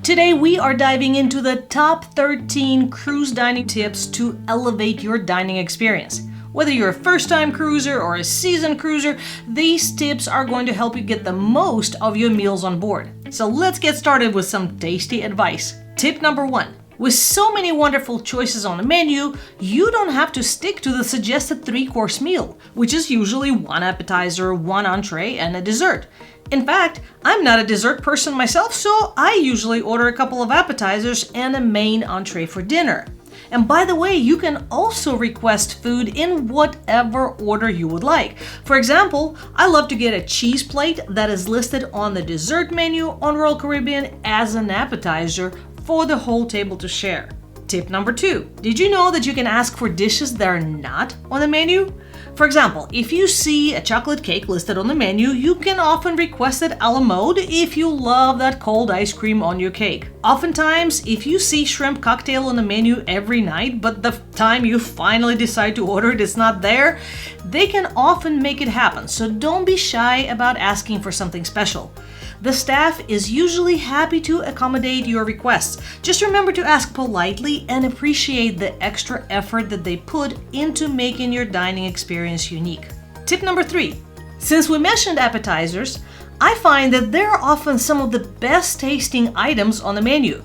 Today we are diving into the top 13 cruise dining tips to elevate your dining experience. Whether you're a first-time cruiser or a seasoned cruiser, these tips are going to help you get the most of your meals on board. So let's get started with some tasty advice. Tip number 1. With so many wonderful choices on the menu, you don't have to stick to the suggested 3-course meal, which is usually 1 appetizer, 1 entree, and a dessert. In fact, I'm not a dessert person myself, so I usually order a couple of appetizers and a main entree for dinner. And by the way, you can also request food in whatever order you would like. For example, I love to get a cheese plate that is listed on the dessert menu on Royal Caribbean as an appetizer for the whole table to share. Tip number 2. Did you know that you can ask for dishes that are not on the menu? For example, if you see a chocolate cake listed on the menu, you can often request it a la mode if you love that cold ice cream on your cake. Oftentimes, if you see shrimp cocktail on the menu every night, but the time you finally decide to order it is not there, they can often make it happen, so don't be shy about asking for something special. The staff is usually happy to accommodate your requests. Just remember to ask politely and appreciate the extra effort that they put into making your dining experience unique. Tip number 3. Since we mentioned appetizers, I find that they're often some of the best tasting items on the menu.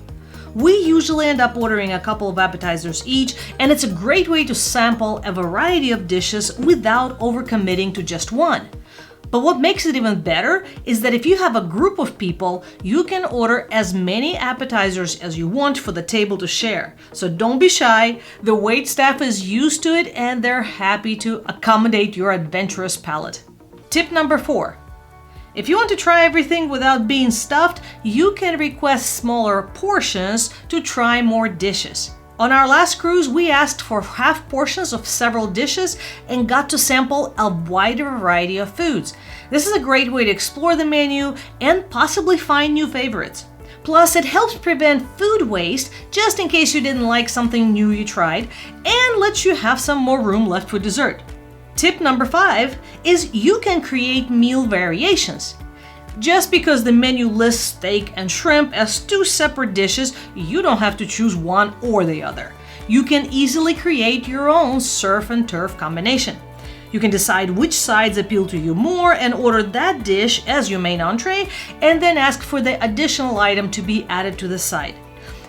We usually end up ordering a couple of appetizers each, and it's a great way to sample a variety of dishes without overcommitting to just one. But what makes it even better is that if you have a group of people, you can order as many appetizers as you want for the table to share. So don't be shy, the wait staff is used to it and they're happy to accommodate your adventurous palate. Tip number 4. If you want to try everything without being stuffed, you can request smaller portions to try more dishes. On our last cruise, we asked for half portions of several dishes and got to sample a wider variety of foods. This is a great way to explore the menu and possibly find new favorites. Plus, it helps prevent food waste just in case you didn't like something new you tried and lets you have some more room left for dessert. Tip number 5 is you can create meal variations. Just because the menu lists steak and shrimp as 2 separate dishes, you don't have to choose one or the other. You can easily create your own surf and turf combination. You can decide which sides appeal to you more and order that dish as your main entree, and then ask for the additional item to be added to the side.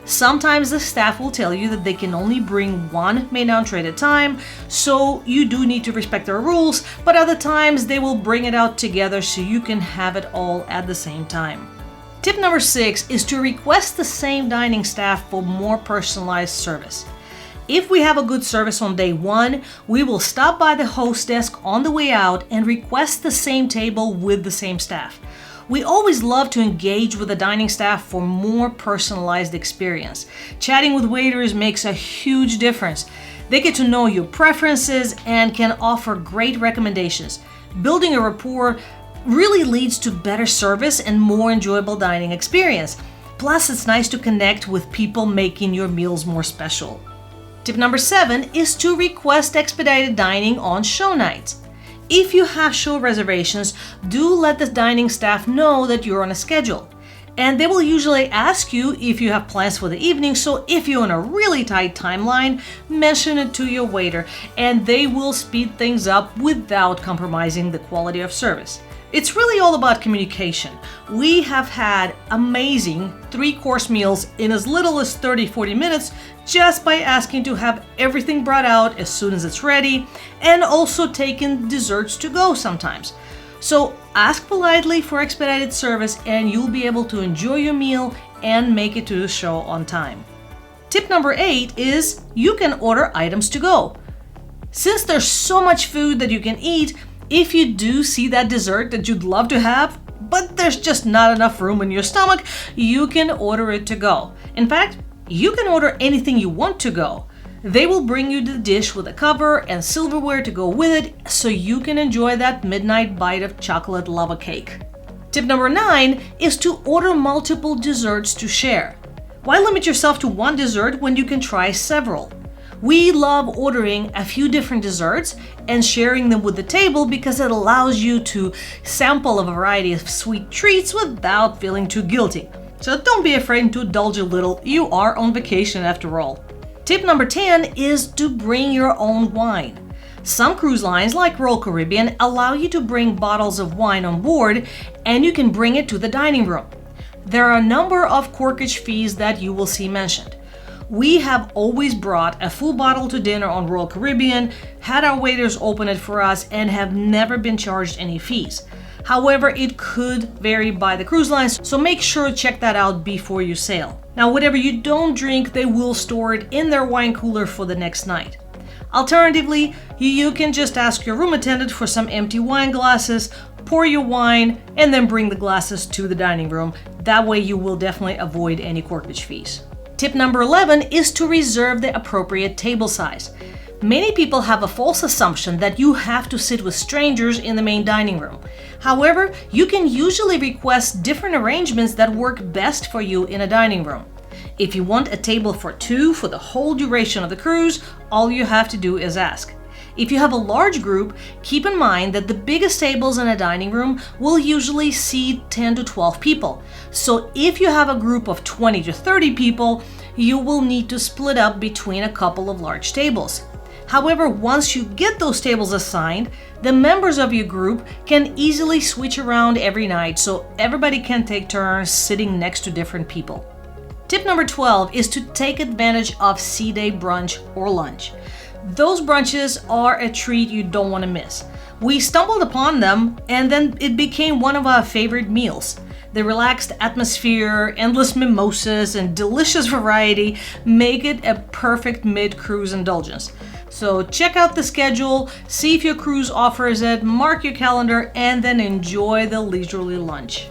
Sometimes the staff will tell you that they can only bring 1 main entree at a time, so you do need to respect their rules, but other times they will bring it out together so you can have it all at the same time. Tip number 6 is to request the same dining staff for more personalized service. If we have a good service on day 1, we will stop by the host desk on the way out and request the same table with the same staff. We always love to engage with the dining staff for more personalized experience. Chatting with waiters makes a huge difference. They get to know your preferences and can offer great recommendations. Building a rapport really leads to better service and more enjoyable dining experience. Plus, it's nice to connect with people making your meals more special. Tip number 7 is to request expedited dining on show nights. If you have show reservations, do let the dining staff know that you're on a schedule. And they will usually ask you if you have plans for the evening, so if you're on a really tight timeline, mention it to your waiter and they will speed things up without compromising the quality of service. It's really all about communication. We have had amazing 3-course meals in as little as 30-40 minutes just by asking to have everything brought out as soon as it's ready, and also taking desserts to go sometimes. So ask politely for expedited service and you'll be able to enjoy your meal and make it to the show on time. Tip number 8 is you can order items to go. Since there's so much food that you can eat, if you do see that dessert that you'd love to have, but there's just not enough room in your stomach, you can order it to go. In fact, you can order anything you want to go. They will bring you the dish with a cover and silverware to go with it, so you can enjoy that midnight bite of chocolate lava cake. Tip number 9 is to order multiple desserts to share. Why limit yourself to one dessert when you can try several? We love ordering a few different desserts and sharing them with the table because it allows you to sample a variety of sweet treats without feeling too guilty. So don't be afraid to indulge a little. You are on vacation after all. Tip number 10 is to bring your own wine. Some cruise lines, like Royal Caribbean, allow you to bring bottles of wine on board, and you can bring it to the dining room. There are a number of corkage fees that you will see mentioned. We have always brought a full bottle to dinner on Royal Caribbean, had our waiters open it for us, and have never been charged any fees. However, it could vary by the cruise lines, so make sure to check that out before you sail. Now, whatever you don't drink, they will store it in their wine cooler for the next night. Alternatively, you can just ask your room attendant for some empty wine glasses, pour your wine, and then bring the glasses to the dining room. That way you will definitely avoid any corkage fees. Tip number 11 is to reserve the appropriate table size. Many people have a false assumption that you have to sit with strangers in the main dining room. However, you can usually request different arrangements that work best for you in a dining room. If you want a table for two for the whole duration of the cruise, all you have to do is ask. If you have a large group, keep in mind that the biggest tables in a dining room will usually seat 10 to 12 people. So if you have a group of 20 to 30 people, you will need to split up between a couple of large tables. However, once you get those tables assigned, the members of your group can easily switch around every night, so everybody can take turns sitting next to different people. Tip number 12 is to take advantage of sea day brunch or lunch. Those brunches are a treat you don't want to miss. We stumbled upon them, and then it became one of our favorite meals. The relaxed atmosphere, endless mimosas, and delicious variety make it a perfect mid-cruise indulgence. So check out the schedule, see if your cruise offers it, mark your calendar, and then enjoy the leisurely lunch.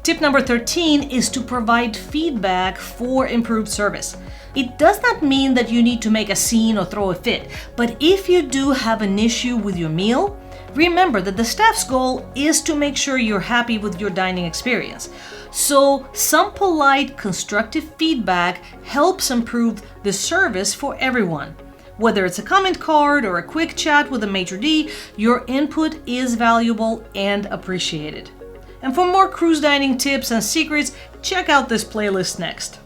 Tip number 13 is to provide feedback for improved service. It does not mean that you need to make a scene or throw a fit, but if you do have an issue with your meal, remember that the staff's goal is to make sure you're happy with your dining experience. So some polite, constructive feedback helps improve the service for everyone. Whether it's a comment card or a quick chat with a maitre d', your input is valuable and appreciated. And for more cruise dining tips and secrets, check out this playlist next.